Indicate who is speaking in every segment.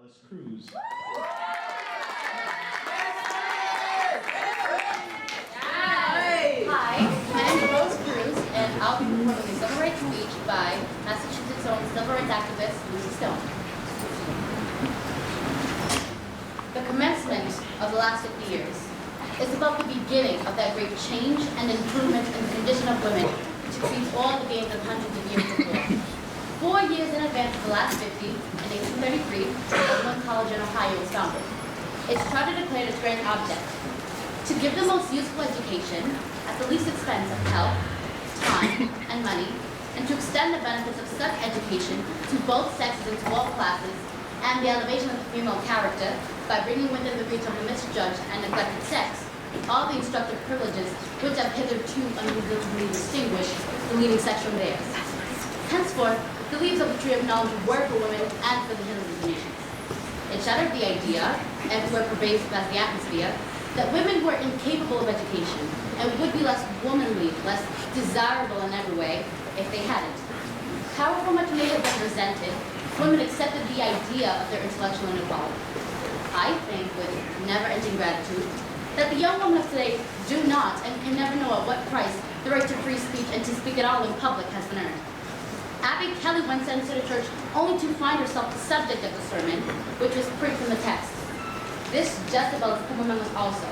Speaker 1: Robelis, Cruz.
Speaker 2: Hi, my name is Cruz, and I'll be performing a civil rights speech by Massachusetts' own civil rights activist, Lucy Stone. The commencement of the last 50 years is about the beginning of that great change and improvement in the condition of women, which exceeds all the gains of hundreds of years before. 4 years in advance of the last 50, in 1833, Oakland College in Ohio was founded. Its charter declared its grand object: to give the most useful education at the least expense of health, time, and money, and to extend the benefits of such education to both sexes and to all classes, and the elevation of the female character by bringing within the reach of the misjudged and neglected sex all the instructive privileges which have hitherto unreasonably distinguished the leading sex from theirs. Henceforth, the leaves of the tree of knowledge were for women and for the healers of the nations. It shattered the idea, everywhere pervasive as the atmosphere, that women were incapable of education and would be less womanly, less desirable in every way if they hadn't. However much may have been resented, women accepted the idea of their intellectual inequality. I think with never-ending gratitude that the young women of today do not and can never know at what price the right to free speech and to speak at all in public has been earned. Abby Kelly once entered a church only to find herself the subject of the sermon, which was print from the text. This Jezebel has come among us also.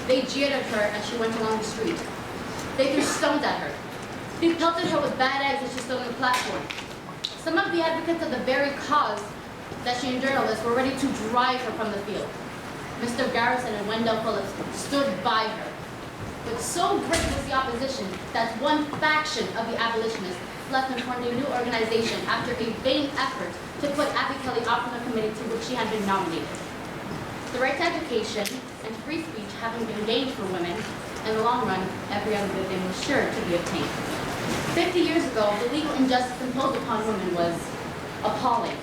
Speaker 2: They jeered at her as she went along the street. They threw stones at her. They pelted her with bad eggs as she stood on the platform. Some of the advocates of the very cause that she endured all this were ready to drive her from the field. Mr. Garrison and Wendell Phillips stood by her. But so great was the opposition that one faction of the abolitionists left and formed a new organization after a vain effort to put Abby Kelly off from the committee to which she had been nominated. The right to education and free speech having been gained for women, in the long run, every other good thing was sure to be obtained. 50 years ago, the legal injustice imposed upon women was appalling.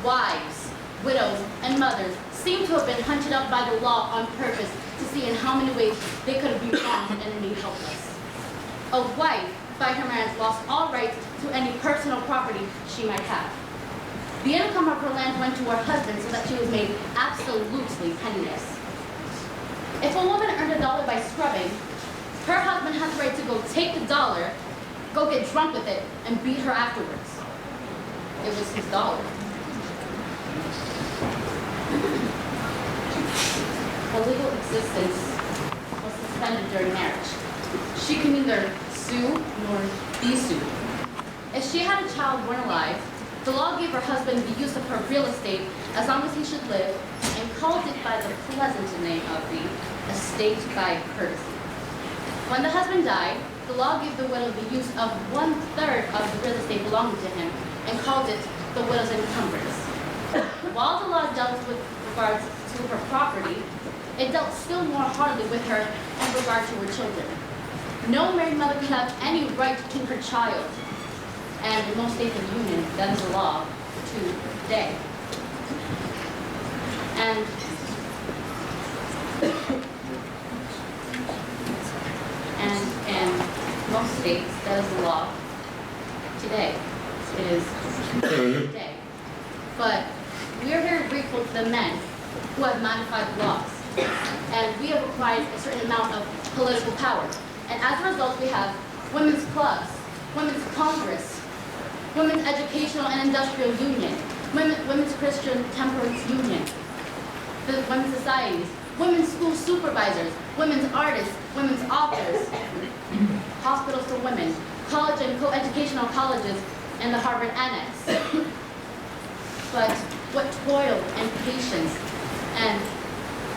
Speaker 2: Wives, widows, and mothers seemed to have been hunted up by the law on purpose to see in how many ways they could be wronged and made helpless. A wife, by her marriage, lost all rights to any personal property she might have. The income of her land went to her husband so that she was made absolutely penniless. If a woman earned $1 by scrubbing, her husband had the right to go take the dollar, go get drunk with it, and beat her afterwards. It was his dollar. Her legal existence was suspended during marriage. She could neither sue nor be sued. If she had a child born alive, the law gave her husband the use of her real estate as long as he should live and called it by the pleasant name of the estate by courtesy. When the husband died, the law gave the widow the use of 1/3 of the real estate belonging to him and called it the widow's encumbrance. While the law dealt with regards to her property, it dealt still more hardly with her in regard to her children. No married mother could have any right to her child, and in most states of the Union, that is the law today. And in most states, that is the law today. It is today. But we are very grateful to the men who have modified the laws, and we have acquired a certain amount of political power. And as a result, we have women's clubs, women's congress, women's educational and industrial union, women's Christian temperance union, the women's societies, women's school supervisors, women's artists, women's authors, hospitals for women, college and co-educational colleges, and the Harvard Annex. But what toil and patience and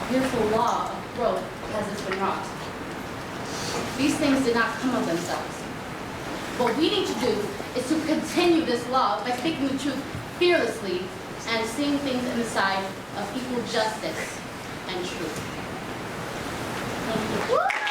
Speaker 2: beautiful law of growth has this been wrought? These things did not come of themselves. What we need to do is to continue this law by speaking the truth fearlessly and seeing things in the side of equal justice and truth. Thank you.